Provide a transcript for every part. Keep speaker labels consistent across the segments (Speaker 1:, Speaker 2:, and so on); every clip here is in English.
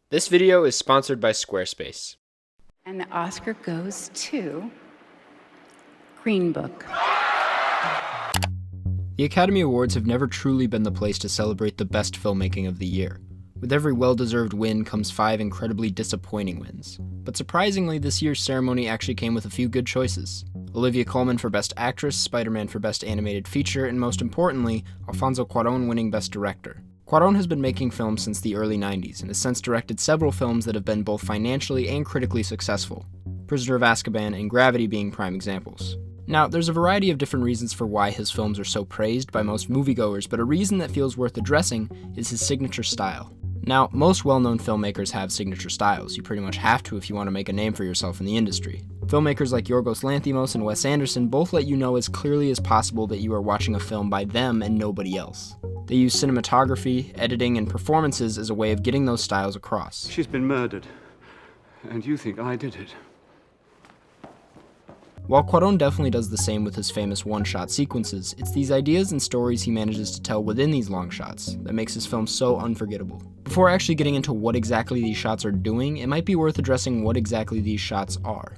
Speaker 1: This video is sponsored by Squarespace.
Speaker 2: And the Oscar goes to Green Book.
Speaker 1: The Academy Awards have never truly been the place to celebrate the best filmmaking of the year. With every well-deserved win comes 5 incredibly disappointing wins. But surprisingly, this year's ceremony actually came with a few good choices. Olivia Colman for Best Actress, Spider-Man for Best Animated Feature, and most importantly, Alfonso Cuarón winning Best Director. Cuarón has been making films since the early 90s and has since directed several films that have been both financially and critically successful, Prisoner of Azkaban and Gravity being prime examples. Now, there's a variety of different reasons for why his films are so praised by most moviegoers, but a reason that feels worth addressing is his signature style. Now, most well-known filmmakers have signature styles. You pretty much have to if you want to make a name for yourself in the industry. Filmmakers like Yorgos Lanthimos and Wes Anderson both let you know as clearly as possible that you are watching a film by them and nobody else. They use cinematography, editing, and performances as a way of getting those styles across.
Speaker 3: She's been murdered, and you think I did it.
Speaker 1: While Cuarón definitely does the same with his famous one-shot sequences, it's these ideas and stories he manages to tell within these long shots that makes his film so unforgettable. Before actually getting into what exactly these shots are doing, it might be worth addressing what exactly these shots are.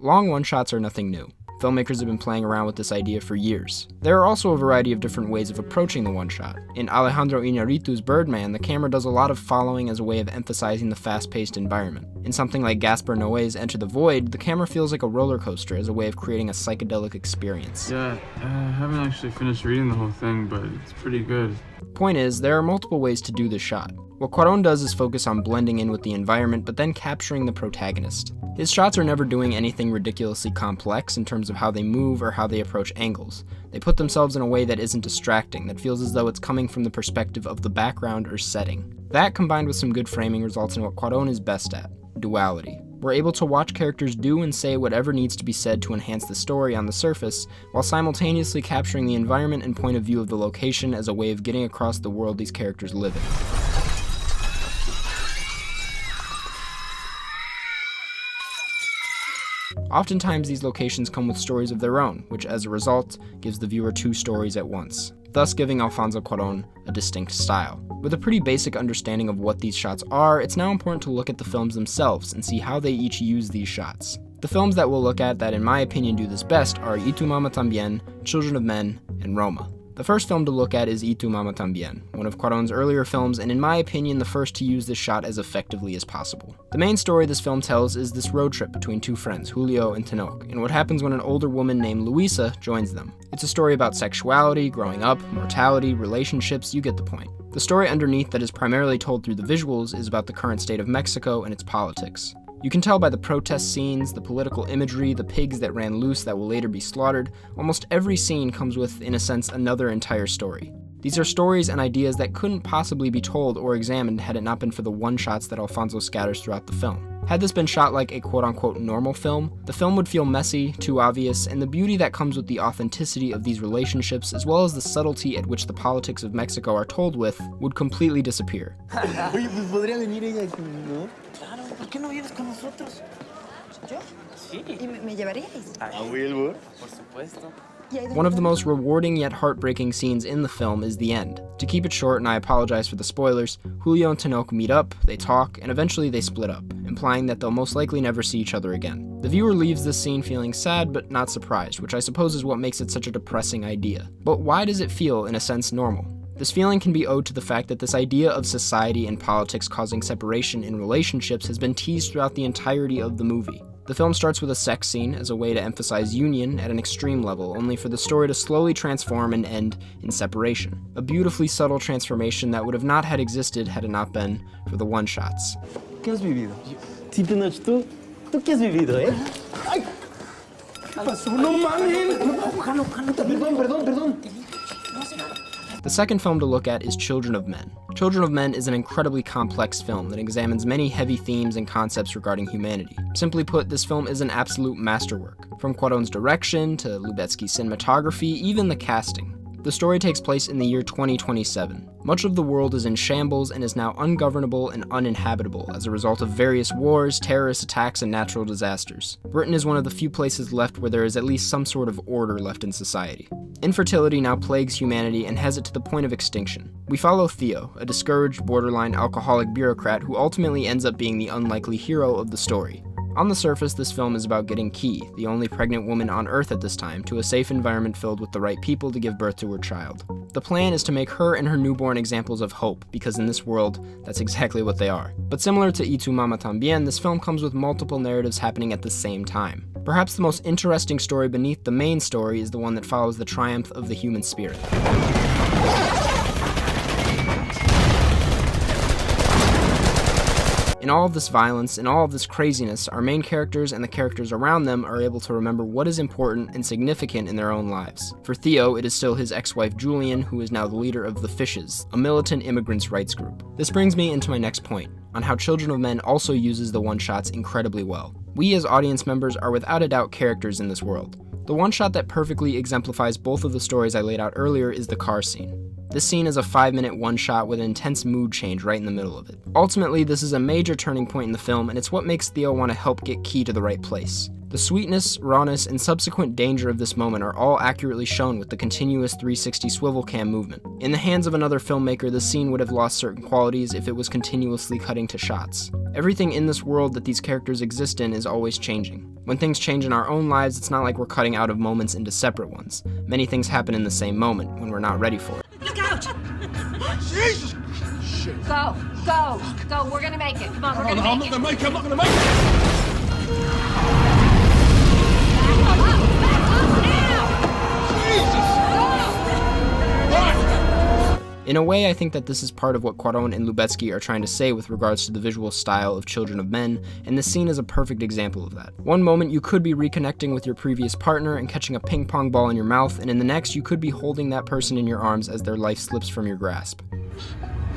Speaker 1: Long one-shots are nothing new. Filmmakers have been playing around with this idea for years. There are also a variety of different ways of approaching the one-shot. In Alejandro Iñárritu's Birdman, the camera does a lot of following as a way of emphasizing the fast-paced environment. In something like Gaspar Noé's Enter the Void, the camera feels like a roller coaster as a way of creating a psychedelic experience.
Speaker 4: Yeah, I haven't actually finished reading the whole thing, but it's pretty good.
Speaker 1: Point is, there are multiple ways to do this shot. What Cuarón does is focus on blending in with the environment, but then capturing the protagonist. His shots are never doing anything ridiculously complex in terms of how they move or how they approach angles. They put themselves in a way that isn't distracting, that feels as though it's coming from the perspective of the background or setting. That, combined with some good framing, results in what Cuarón is best at: duality. We're able to watch characters do and say whatever needs to be said to enhance the story on the surface, while simultaneously capturing the environment and point of view of the location as a way of getting across the world these characters live in. Oftentimes, these locations come with stories of their own, which as a result, gives the viewer 2 stories at once, thus giving Alfonso Cuarón a distinct style. With a pretty basic understanding of what these shots are, it's now important to look at the films themselves and see how they each use these shots. The films that we'll look at that in my opinion do this best are Y Tu Mama Tambien, Children of Men, and Roma. The first film to look at is Y Tu Mama Tambien, one of Cuarón's earlier films, and in my opinion, the first to use this shot as effectively as possible. The main story this film tells is this road trip between 2 friends, Julio and Tinoch, and what happens when an older woman named Luisa joins them. It's a story about sexuality, growing up, mortality, relationships, you get the point. The story underneath that is primarily told through the visuals is about the current state of Mexico and its politics. You can tell by the protest scenes, the political imagery, the pigs that ran loose that will later be slaughtered. Almost every scene comes with, in a sense, another entire story. These are stories and ideas that couldn't possibly be told or examined had it not been for the one-shots that Alfonso scatters throughout the film. Had this been shot like a quote-unquote normal film, the film would feel messy, too obvious, and the beauty that comes with the authenticity of these relationships, as well as the subtlety at which the politics of Mexico are told with, would completely disappear.
Speaker 5: Oye, pues podría venir ella aquí, ¿no? Claro, ¿por qué no vienes con nosotros? ¿Yo? Sí. ¿Y me llevaríais? ¿A Wilbur? Por supuesto.
Speaker 1: One of the most rewarding yet heartbreaking scenes in the film is the end. To keep it short, and I apologize for the spoilers, Julio and Tinoch meet up, they talk, and eventually they split up, implying that they'll most likely never see each other again. The viewer leaves this scene feeling sad but not surprised, which I suppose is what makes it such a depressing idea. But why does it feel, in a sense, normal? This feeling can be owed to the fact that this idea of society and politics causing separation in relationships has been teased throughout the entirety of the movie. The film starts with a sex scene as a way to emphasize union at an extreme level, only for the story to slowly transform and end in separation. A beautifully subtle transformation that would have not had existed had it not been for the one-shots.
Speaker 5: ¿Qué has vivido? Sí, Tenoch, ¿tú qué has vivido, eh? ¡Ay! ¿Qué pasó? ¡No mames! Perdón.
Speaker 1: The second film to look at is Children of Men. Children of Men is an incredibly complex film that examines many heavy themes and concepts regarding humanity. Simply put, this film is an absolute masterwork. From Cuarón's direction to Lubezki's cinematography, even the casting. The story takes place in the year 2027. Much of the world is in shambles and is now ungovernable and uninhabitable as a result of various wars, terrorist attacks, and natural disasters. Britain is one of the few places left where there is at least some sort of order left in society. Infertility now plagues humanity and has it to the point of extinction. We follow Theo, a discouraged, borderline alcoholic bureaucrat who ultimately ends up being the unlikely hero of the story. On the surface, this film is about getting Key, the only pregnant woman on Earth at this time, to a safe environment filled with the right people to give birth to her child. The plan is to make her and her newborn examples of hope, because in this world, that's exactly what they are. But similar to Y Tu Mama Tambien, this film comes with multiple narratives happening at the same time. Perhaps the most interesting story beneath the main story is the one that follows the triumph of the human spirit. In all of this violence, in all of this craziness, our main characters and the characters around them are able to remember what is important and significant in their own lives. For Theo, it is still his ex-wife Julian, who is now the leader of the Fishes, a militant immigrants' rights group. This brings me into my next point, on how Children of Men also uses the one-shots incredibly well. We as audience members are without a doubt characters in this world. The one-shot that perfectly exemplifies both of the stories I laid out earlier is the car scene. This scene is a 5-minute one-shot with an intense mood change right in the middle of it. Ultimately, this is a major turning point in the film, and it's what makes Theo want to help get Key to the right place. The sweetness, rawness, and subsequent danger of this moment are all accurately shown with the continuous 360 swivel cam movement. In the hands of another filmmaker, this scene would have lost certain qualities if it was continuously cutting to shots. Everything in this world that these characters exist in is always changing. When things change in our own lives, it's not like we're cutting out of moments into separate ones. Many things happen in the same moment, when we're not ready for it.
Speaker 6: Look out!
Speaker 7: Jesus! Shit.
Speaker 6: Go, go, go. We're gonna make it. Come on, we're gonna
Speaker 7: I'm
Speaker 6: make
Speaker 7: not
Speaker 6: it.
Speaker 7: gonna make it. I'm not gonna make it.
Speaker 1: In a way, I think that this is part of what Cuarón and Lubezki are trying to say with regards to the visual style of Children of Men, and this scene is a perfect example of that. One moment you could be reconnecting with your previous partner and catching a ping pong ball in your mouth, and in the next you could be holding that person in your arms as their life slips from your grasp.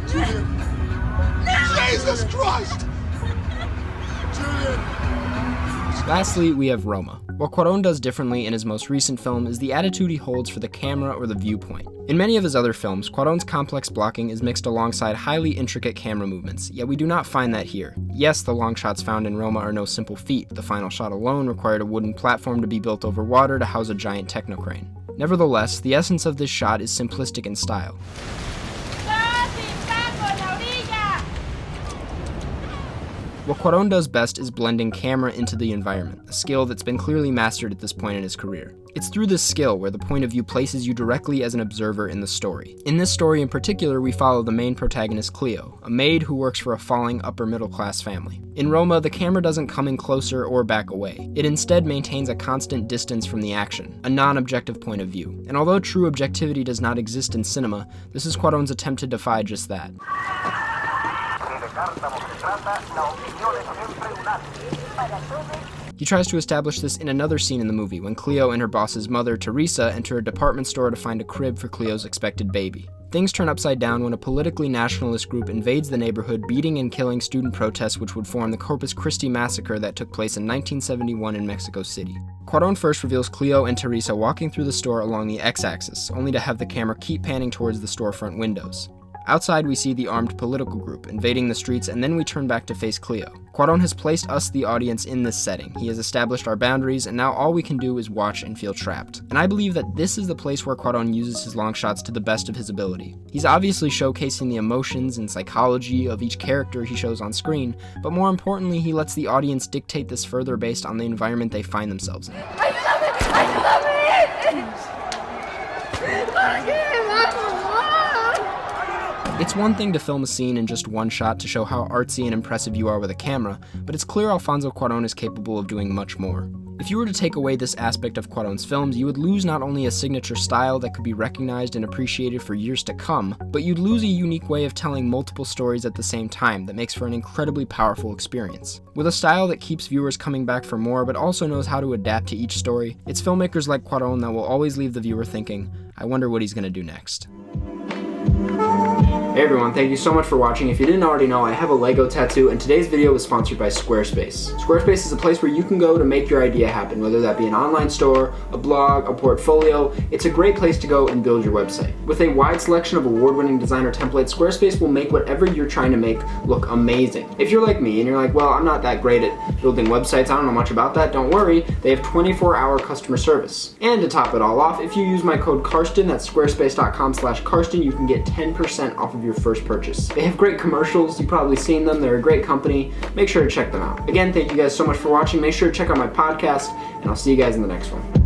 Speaker 7: Jesus Christ! Julian!
Speaker 1: Lastly, we have Roma. What Cuarón does differently in his most recent film is the attitude he holds for the camera or the viewpoint. In many of his other films, Cuarón's complex blocking is mixed alongside highly intricate camera movements, yet we do not find that here. Yes, the long shots found in Roma are no simple feat. The final shot alone required a wooden platform to be built over water to house a giant technocrane. Nevertheless, the essence of this shot is simplistic in style. What Cuarón does best is blending camera into the environment, a skill that's been clearly mastered at this point in his career. It's through this skill where the point of view places you directly as an observer in the story. In this story in particular, we follow the main protagonist Cleo, a maid who works for a falling upper middle class family. In Roma, the camera doesn't come in closer or back away. It instead maintains a constant distance from the action, a non-objective point of view. And although true objectivity does not exist in cinema, this is Cuarón's attempt to defy just that. He tries to establish this in another scene in the movie when Cleo and her boss's mother, Teresa, enter a department store to find a crib for Cleo's expected baby. Things turn upside down when a politically nationalist group invades the neighborhood, beating and killing student protests which would form the Corpus Christi massacre that took place in 1971 in Mexico City. Cuarón first reveals Cleo and Teresa walking through the store along the x-axis, only to have the camera keep panning towards the storefront windows. Outside, we see the armed political group invading the streets, and then we turn back to face Cleo. Cuarón has placed us, the audience, in this setting. He has established our boundaries, and now all we can do is watch and feel trapped. And I believe that this is the place where Cuarón uses his long shots to the best of his ability. He's obviously showcasing the emotions and psychology of each character he shows on screen, but more importantly, he lets the audience dictate this further based on the environment they find themselves in. It's one thing to film a scene in just one shot to show how artsy and impressive you are with a camera, but it's clear Alfonso Cuarón is capable of doing much more. If you were to take away this aspect of Cuarón's films, you would lose not only a signature style that could be recognized and appreciated for years to come, but you'd lose a unique way of telling multiple stories at the same time that makes for an incredibly powerful experience. With a style that keeps viewers coming back for more but also knows how to adapt to each story, it's filmmakers like Cuarón that will always leave the viewer thinking, I wonder what he's going to do next. Hey everyone, thank you so much for watching. If you didn't already know, I have a Lego tattoo, and today's video was sponsored by Squarespace. Squarespace is a place where you can go to make your idea happen, whether that be an online store, a blog, a portfolio. It's a great place to go and build your website. With a wide selection of award-winning designer templates, Squarespace will make whatever you're trying to make look amazing. If you're like me and you're like, well, I'm not that great at building websites, I don't know much about that, don't worry, they have 24-hour customer service. And to top it all off, if you use my code Karsten, that's squarespace.com/Karsten, you can get 10% off of your first purchase. They have great commercials, you've probably seen them, they're a great company. Make sure to check them out. Again, thank you guys so much for watching. Make sure to check out my podcast, and I'll see you guys in the next one.